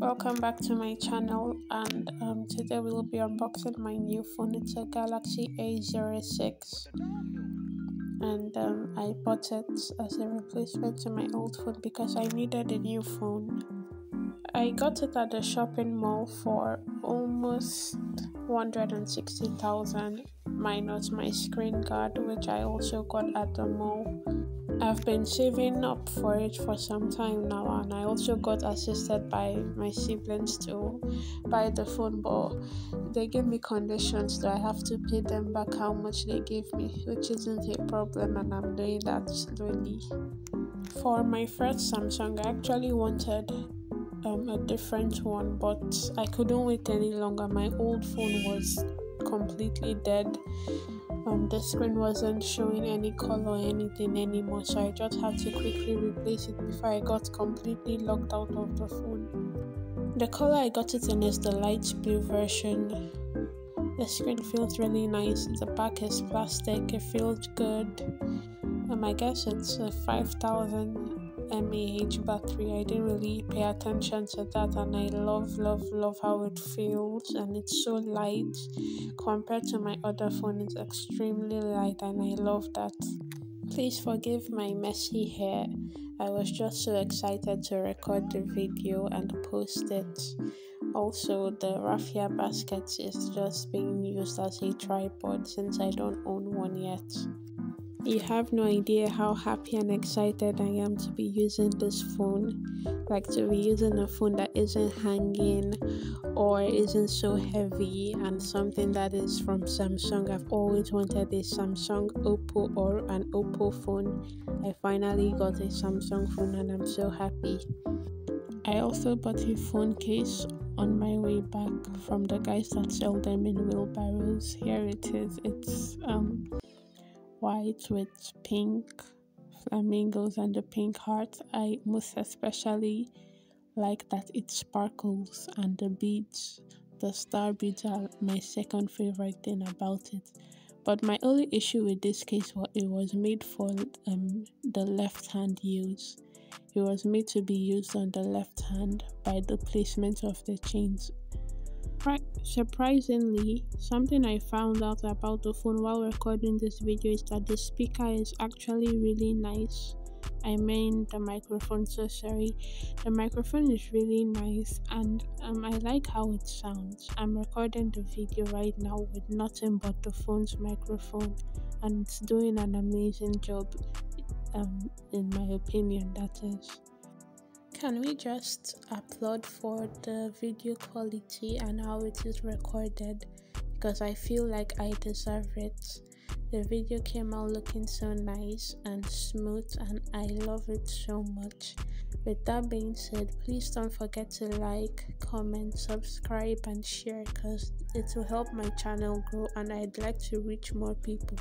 Welcome back to my channel, and today we will be unboxing my new phone. It's a Galaxy A06, and I bought it as a replacement to my old phone because I needed a new phone. I got it at the shopping mall for almost 160,000 minus my screen guard, which I also got at the mall. I've been saving up for it for some time now, and I also got assisted by my siblings to buy the phone, but they gave me conditions, so I have to pay them back how much they gave me, which isn't a problem, and I'm doing that slowly. For my first Samsung, I actually wanted a different one, but I couldn't wait any longer. My old phone was completely dead. The screen wasn't showing any color or anything anymore, so I just had to quickly replace it before I got completely locked out of the phone. The color I got it in is the light blue version. The screen feels really nice. The back is plastic. It feels good. I guess it's a 5000 mAh battery. I didn't really pay attention to that, and I love how it feels, and it's so light compared to my other phone. It's extremely light, and I love that. Please forgive my messy hair. I was just so excited to record the video and post it. Also, the raffia basket is just being used as a tripod since I don't own one yet. You have no idea how happy and excited I am to be using this phone. Like, to be using a phone that isn't hanging or isn't so heavy, and something that is from Samsung. I've always wanted a Samsung, Oppo, or an Oppo phone. I finally got a Samsung phone, and I'm so happy. I also bought a phone case on my way back from the guys that sell them in wheelbarrows. Here it is. It's white with pink flamingos and the pink heart. I most especially like that it sparkles, and the beads, the star beads, are my second favorite thing about it. But my only issue with this case was it was made for the left hand use. It was made to be used on the left hand by the placement of the chains. Surprisingly, something I found out about the phone while recording this video is that the speaker is actually really nice. I mean the microphone, so sorry. The microphone is really nice, and I like how it sounds. I'm recording the video right now with nothing but the phone's microphone, and it's doing an amazing job, in my opinion, that is. Can we just applaud for the video quality and how it is recorded, because I feel like I deserve it. The video came out looking so nice and smooth, and I love it so much. With that being said, please don't forget to like, comment, subscribe, and share, because it will help my channel grow, and I'd like to reach more people.